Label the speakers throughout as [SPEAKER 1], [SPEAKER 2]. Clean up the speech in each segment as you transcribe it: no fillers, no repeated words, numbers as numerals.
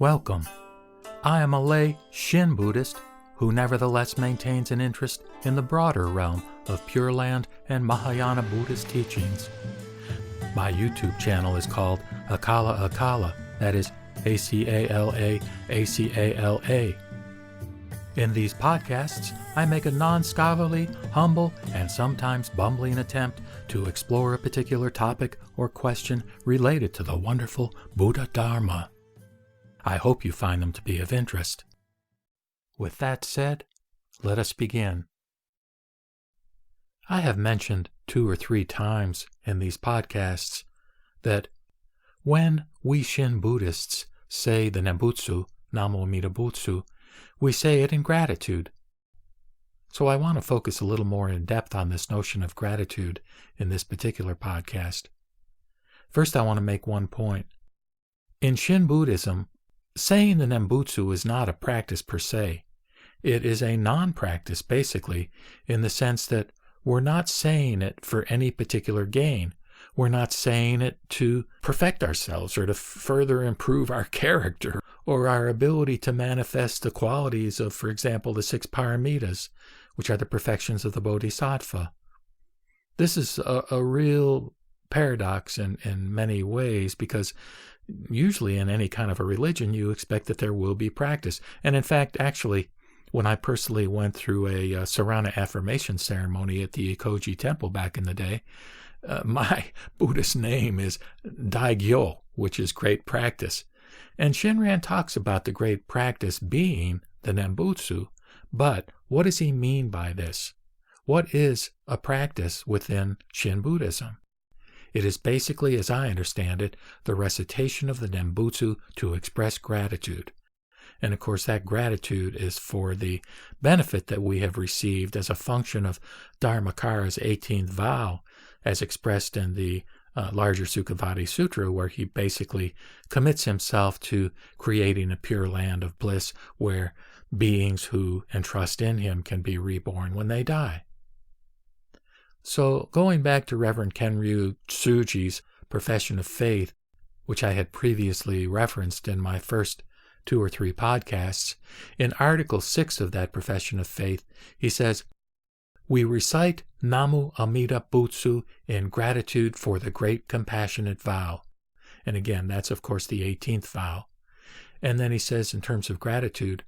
[SPEAKER 1] Welcome. I am a lay Shin Buddhist who nevertheless maintains an interest in the broader realm of Pure Land and Mahayana Buddhist teachings. My YouTube channel is called Akala Akala, that is A-C-A-L-A, A-C-A-L-A. In these podcasts, I make a non-scholarly, humble, and sometimes bumbling attempt to explore a particular topic or question related to the wonderful Buddha Dharma. I hope you find them to be of interest. With that said, let us begin. I have mentioned 2 or 3 times in these podcasts that when we Shin Buddhists say the Nembutsu, Namo Amida Butsu, we say it in gratitude. So I want to focus a little more in depth on this notion of gratitude in this particular podcast. First, I want to make one point. In Shin Buddhism, saying the Nembutsu is not a practice per se. It is a non-practice, basically, in the sense that we're not saying it for any particular gain. We're not saying it to perfect ourselves or to further improve our character or our ability to manifest the qualities of, for example, the 6 paramitas, which are the perfections of the Bodhisattva. This is a real paradox in many ways, because usually in any kind of a religion you expect that there will be practice. And in fact, actually, when I personally went through a Sarana affirmation ceremony at the Ikoji temple back in the day, my Buddhist name is Daigyo, which is great practice. And Shinran talks about the great practice being the Nembutsu, but what does he mean by this? What is a practice within Shin Buddhism? It is basically, as I understand it, the recitation of the Nembutsu to express gratitude. And of course, that gratitude is for the benefit that we have received as a function of Dharmakara's 18th vow, as expressed in the larger Sukhavati Sutra, where he basically commits himself to creating a pure land of bliss where beings who entrust in him can be reborn when they die. So, going back to Reverend Kenryu Tsuji's profession of faith, which I had previously referenced in my first 2 or 3 podcasts, in Article 6 of that profession of faith, he says, "We recite Namu Amida Butsu in gratitude for the great compassionate vow." And again, that's of course the 18th vow. And then he says, in terms of gratitude,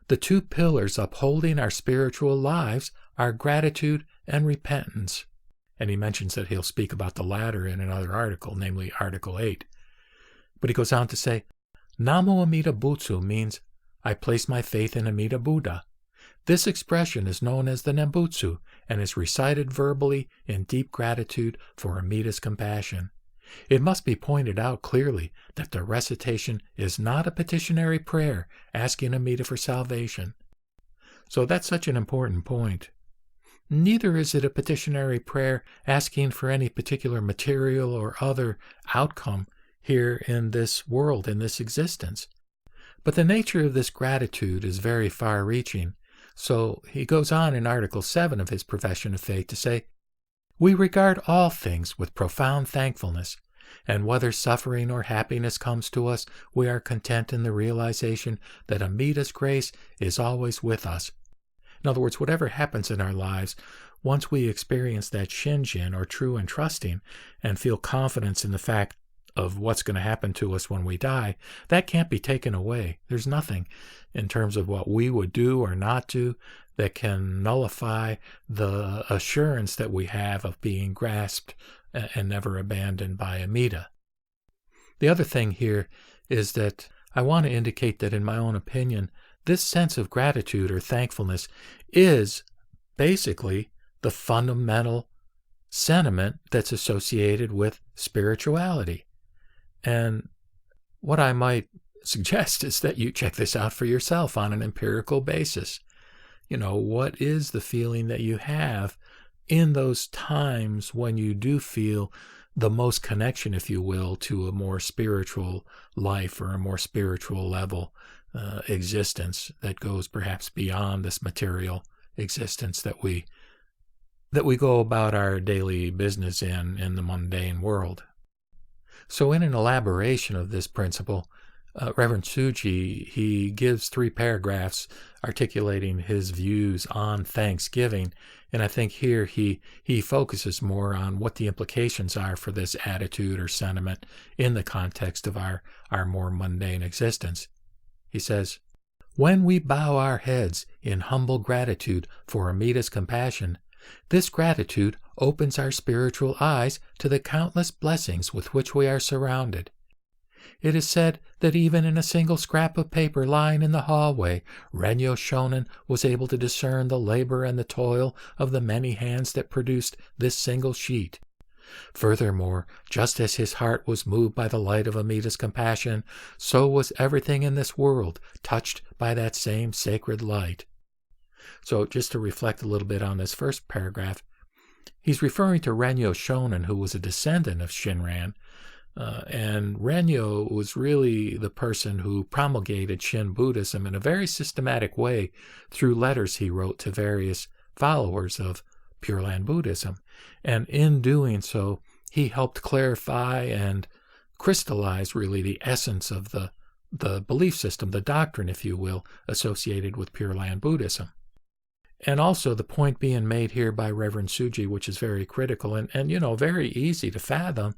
[SPEAKER 1] "The 2 pillars upholding our spiritual lives are gratitude and repentance." And he mentions that he'll speak about the latter in another article, namely Article 8. But he goes on to say, "Namo Amida Butsu means I place my faith in Amida Buddha. This expression is known as the Nembutsu and is recited verbally in deep gratitude for Amida's compassion. It must be pointed out clearly that the recitation is not a petitionary prayer asking Amida for salvation." So that's such an important point. Neither is it a petitionary prayer asking for any particular material or other outcome here in this world, in this existence. But the nature of this gratitude is very far-reaching. So he goes on in Article 7 of his profession of faith to say, "We regard all things with profound thankfulness, and whether suffering or happiness comes to us, we are content in the realization that Amida's grace is always with us." In other words, whatever happens in our lives, once we experience that shinjin, or true entrusting, and feel confidence in the fact of what's going to happen to us when we die, that can't be taken away. There's nothing in terms of what we would do or not do that can nullify the assurance that we have of being grasped and never abandoned by Amida. The other thing here is that I want to indicate that, in my own opinion, this sense of gratitude or thankfulness is basically the fundamental sentiment that's associated with spirituality. And what I might suggest is that you check this out for yourself on an empirical basis. What is the feeling that you have in those times when you do feel the most connection, if you will, to a more spiritual life or a more spiritual level existence that goes perhaps beyond this material existence that we go about our daily business in the mundane world. So in an elaboration of this principle, Reverend Suji, he gives 3 paragraphs articulating his views on Thanksgiving, and I think here he focuses more on what the implications are for this attitude or sentiment in the context of our more mundane existence. He says, "When we bow our heads in humble gratitude for Amita's compassion, this gratitude opens our spiritual eyes to the countless blessings with which we are surrounded. It is said that even in a single scrap of paper lying in the hallway, Renyo Shonen was able to discern the labor and the toil of the many hands that produced this single sheet. Furthermore, just as his heart was moved by the light of Amita's compassion, so was everything in this world touched by that same sacred light." So just to reflect a little bit on this first paragraph, he's referring to Renyo Shonen, who was a descendant of Shinran, and Renyo was really the person who promulgated Shin Buddhism in a very systematic way through letters he wrote to various followers of Pure Land Buddhism. And in doing so, he helped clarify and crystallize really the essence of the belief system, the doctrine, if you will, associated with Pure Land Buddhism. And also the point being made here by Reverend Suji, which is very critical and very easy to fathom,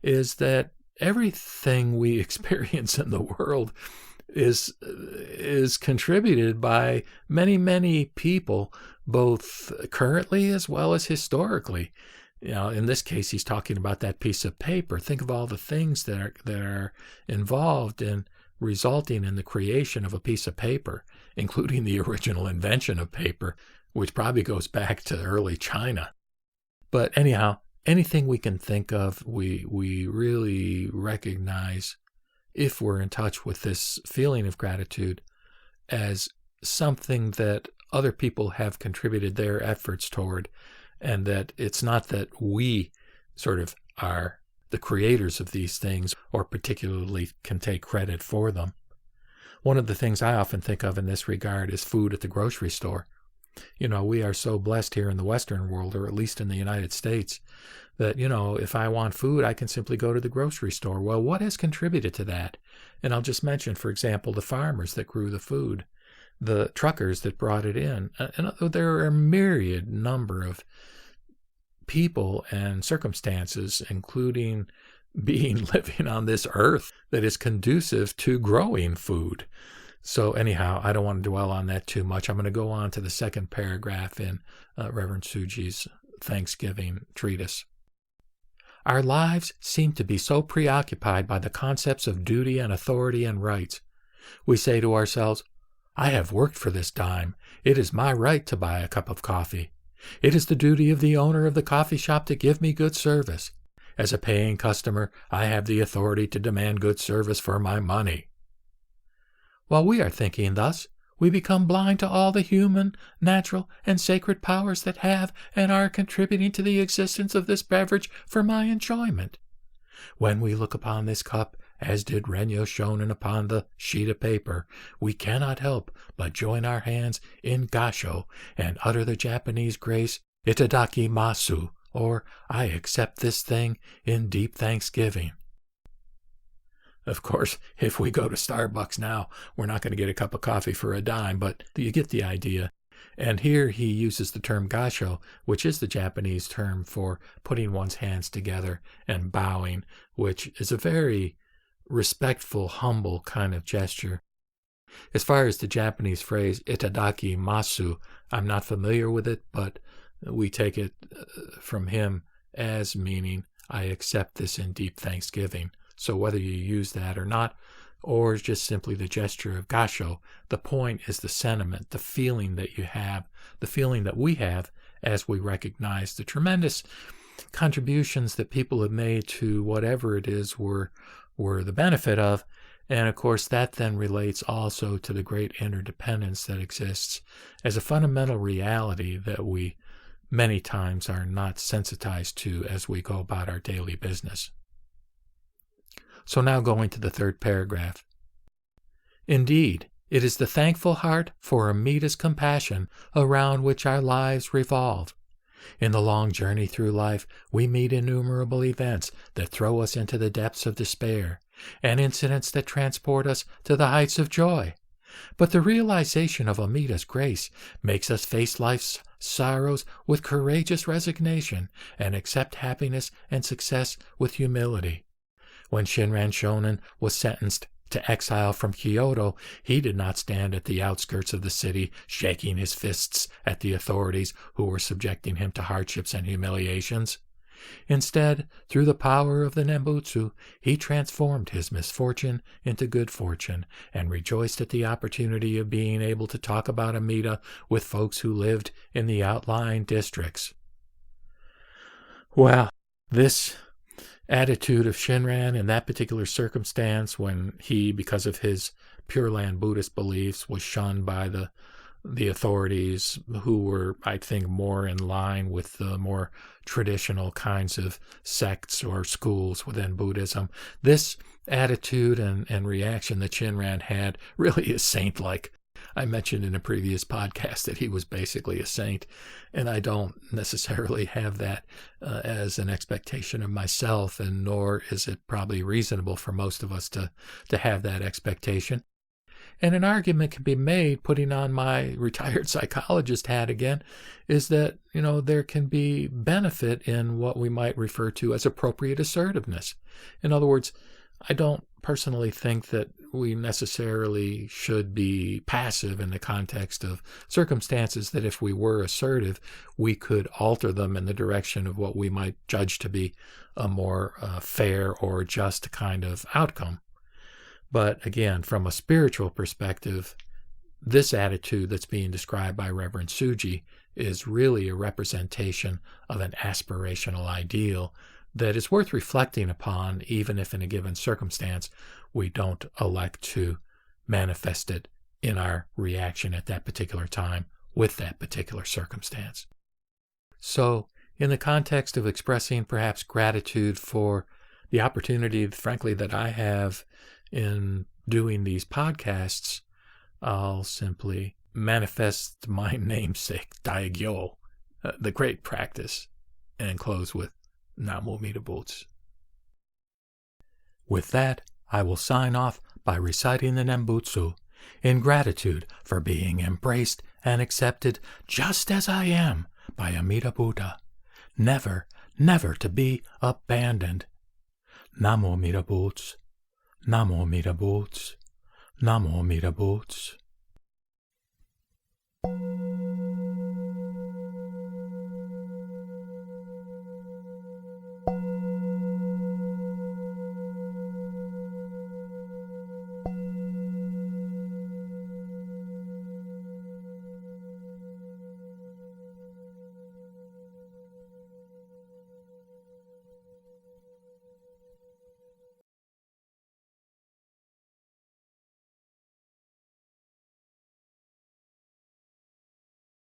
[SPEAKER 1] is that everything we experience in the world is contributed by many, many people, both currently as well as historically. In this case, he's talking about that piece of paper. Think of all the things that are involved in resulting in the creation of a piece of paper, including the original invention of paper, which probably goes back to early China. But anyhow, anything we can think of, we really recognize, if we're in touch with this feeling of gratitude, as something that other people have contributed their efforts toward, and that it's not that we sort of are the creators of these things or particularly can take credit for them. One of the things I often think of in this regard is food at the grocery store. We are so blessed here in the Western world, or at least in the United States, that, if I want food, I can simply go to the grocery store. Well, what has contributed to that? And I'll just mention, for example, the farmers that grew the food, the truckers that brought it in. And there are a myriad number of people and circumstances, including living on this earth, that is conducive to growing food. So anyhow, I don't want to dwell on that too much. I'm going to go on to the second paragraph in Reverend Suji's Thanksgiving treatise. "Our lives seem to be so preoccupied by the concepts of duty and authority and rights. We say to ourselves, 'I have worked for this dime. It is my right to buy a cup of coffee. It is the duty of the owner of the coffee shop to give me good service. As a paying customer, I have the authority to demand good service for my money.' While we are thinking thus, we become blind to all the human, natural, and sacred powers that have and are contributing to the existence of this beverage for my enjoyment. When we look upon this cup, as did Renyo Shonen upon the sheet of paper, we cannot help but join our hands in gasho and utter the Japanese grace, Itadaki masu, or I accept this thing in deep thanksgiving." Of course, if we go to Starbucks now, we're not going to get a cup of coffee for a dime, but you get the idea. And here he uses the term gasho, which is the Japanese term for putting one's hands together and bowing, which is a very respectful, humble kind of gesture. As far as the Japanese phrase itadaki masu, I'm not familiar with it, but we take it from him as meaning I accept this in deep thanksgiving. So whether you use that or not, or just simply the gesture of gasho, the point is the sentiment, the feeling that you have, the feeling that we have as we recognize the tremendous contributions that people have made to whatever it is we're the benefit of. And of course, that then relates also to the great interdependence that exists as a fundamental reality that we many times are not sensitized to as we go about our daily business. So now going to the third paragraph. "Indeed, it is the thankful heart for Amita's compassion around which our lives revolve. In the long journey through life, we meet innumerable events that throw us into the depths of despair, and incidents that transport us to the heights of joy. But the realization of Amida's grace makes us face life's sorrows with courageous resignation and accept happiness and success with humility. When Shinran Shonin was sentenced to exile from Kyoto, he did not stand at the outskirts of the city shaking his fists at the authorities who were subjecting him to hardships and humiliations. Instead, through the power of the Nembutsu, he transformed his misfortune into good fortune and rejoiced at the opportunity of being able to talk about Amida with folks who lived in the outlying districts. Well, this attitude of Shinran in that particular circumstance, when he, because of his Pure Land Buddhist beliefs, was shunned by the authorities who were, I think, more in line with the more traditional kinds of sects or schools within Buddhism. This attitude and reaction that Shinran had really is saint-like. I mentioned in a previous podcast that he was basically a saint, and I don't necessarily have that as an expectation of myself, and nor is it probably reasonable for most of us to have that expectation. And an argument can be made, putting on my retired psychologist hat again, is that, there can be benefit in what we might refer to as appropriate assertiveness. In other words, I don't personally think that we necessarily should be passive in the context of circumstances that if we were assertive, we could alter them in the direction of what we might judge to be a more fair or just kind of outcome. But again, from a spiritual perspective, this attitude that's being described by Reverend Tsuji is really a representation of an aspirational ideal that is worth reflecting upon, even if in a given circumstance we don't elect to manifest it in our reaction at that particular time with that particular circumstance. So, in the context of expressing perhaps gratitude for the opportunity, frankly, that I have in doing these podcasts, I'll simply manifest my namesake, Daigyo, the great practice, and close with Namo Amida Butsu. With that, I will sign off by reciting the Nembutsu in gratitude for being embraced and accepted just as I am by Amida Buddha, never, never to be abandoned. Namo Amida Butsu, Namo Amida Butsu, Namo Amida Butsu.